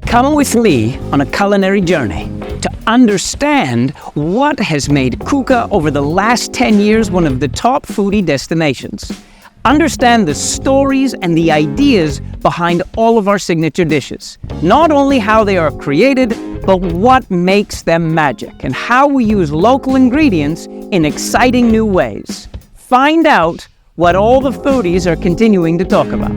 Come with me on a culinary journey to understand what has made Cuca over the last 10 years one of the top foodie destinations. Understand the stories and the ideas behind all of our signature dishes. Not only how they are created, but what makes them magic and how we use local ingredients in exciting new ways. Find out what all the foodies are continuing to talk about.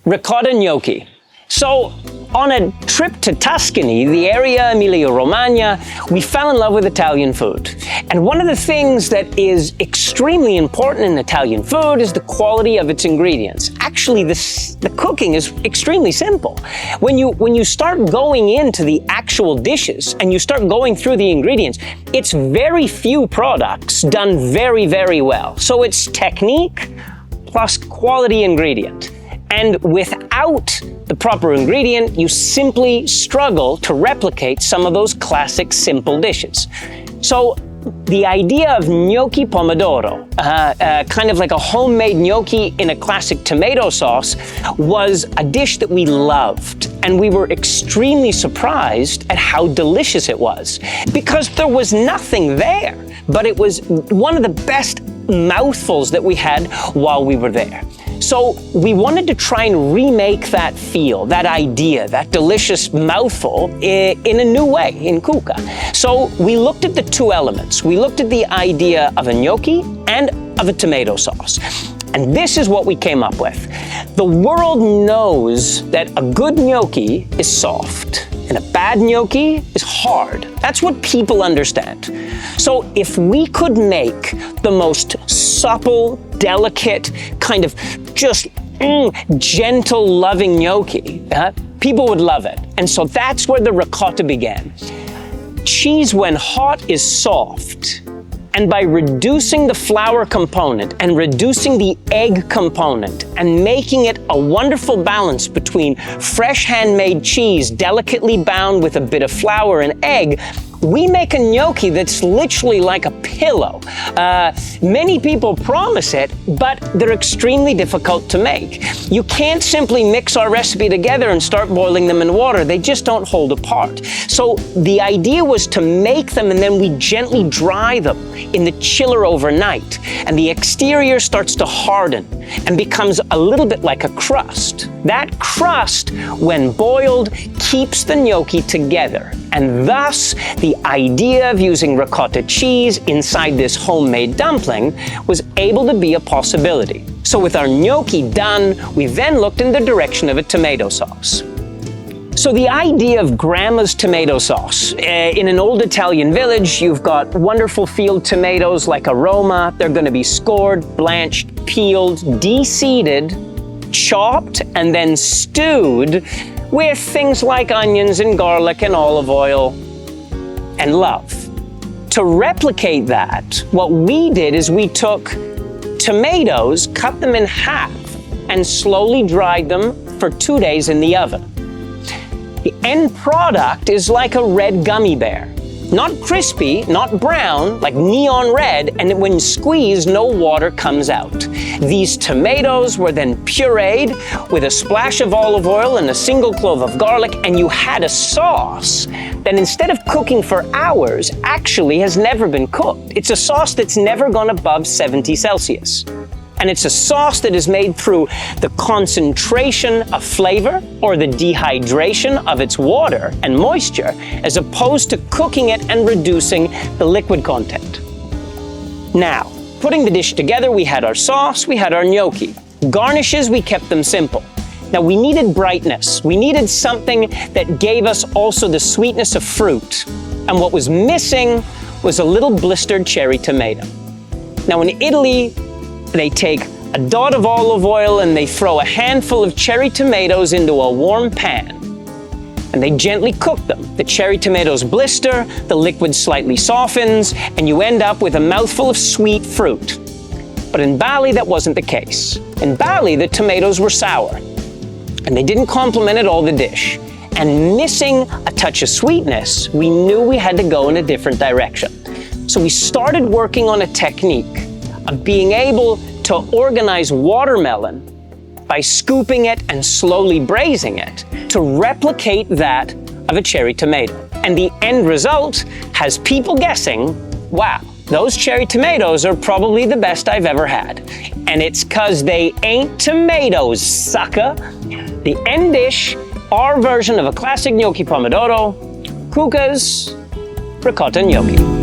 Ricotta gnocchi. So, on a trip to Tuscany, the area Emilia-Romagna, we fell in love with Italian food. And one of the things that is extremely important in Italian food is the quality of its ingredients. Actually, the cooking is extremely simple. When you start going into the actual dishes and you start going through the ingredients, it's very few products done very, very well. So it's technique plus quality ingredient. And without the proper ingredient, you simply struggle to replicate some of those classic simple dishes. So the idea of Gnocchi Pomodoro, kind of like a homemade gnocchi in a classic tomato sauce, was a dish that we loved. And we were extremely surprised at how delicious it was, because there was nothing there, but it was one of the best mouthfuls that we had while we were there. So we wanted to try and remake that feel, that idea, that delicious mouthful in a new way in Cuca. So we looked at the two elements. We looked at the idea of a gnocchi and of a tomato sauce. And this is what we came up with. The world knows that a good gnocchi is soft and a bad gnocchi is hard. That's what people understand. So if we could make the most supple, delicate, kind of just gentle, loving gnocchi, people would love it. And so that's where the ricotta began. Cheese, when hot, is soft. And by reducing the flour component and reducing the egg component and making it a wonderful balance between fresh handmade cheese, delicately bound with a bit of flour and egg, we make a gnocchi that's literally like a pillow. Many people promise it, but they're extremely difficult to make. You can't simply mix our recipe together and start boiling them in water. They just don't hold apart. So the idea was to make them and then we gently dry them in the chiller overnight. And the exterior starts to harden and becomes a little bit like a crust. That crust, when boiled, keeps the gnocchi together. And thus, the idea of using ricotta cheese inside this homemade dumpling was able to be a possibility. So with our gnocchi done, we then looked in the direction of a tomato sauce. So the idea of grandma's tomato sauce. In an old Italian village, you've got wonderful field tomatoes like a Roma. They're going to be scored, blanched, peeled, de-seeded, chopped, and then stewed with things like onions and garlic and olive oil and love. To replicate that, what we did is we took tomatoes, cut them in half, and slowly dried them for 2 days in the oven. The end product is like a red gummy bear. Not crispy, not brown, like neon red, and when squeezed, no water comes out. These tomatoes were then pureed with a splash of olive oil and a single clove of garlic, and you had a sauce that instead of cooking for hours, actually has never been cooked. It's a sauce that's never gone above 70 Celsius. And it's a sauce that is made through the concentration of flavor or the dehydration of its water and moisture, as opposed to cooking it and reducing the liquid content. Now, putting the dish together, we had our sauce, we had our gnocchi. Garnishes, we kept them simple. Now, we needed brightness. We needed something that gave us also the sweetness of fruit. And what was missing was a little blistered cherry tomato. Now, in Italy, they take a dot of olive oil and they throw a handful of cherry tomatoes into a warm pan. And they gently cook them. The cherry tomatoes blister, the liquid slightly softens, and you end up with a mouthful of sweet fruit. But in Bali, that wasn't the case. In Bali, the tomatoes were sour, and they didn't complement at all the dish. And missing a touch of sweetness, we knew we had to go in a different direction. So we started working on a technique of being able to organize watermelon by scooping it and slowly braising it to replicate that of a cherry tomato. And the end result has people guessing, wow, those cherry tomatoes are probably the best I've ever had. And it's 'cause they ain't tomatoes, sucker. The end dish, our version of a classic gnocchi pomodoro, Cuca's Ricotta Gnocchi.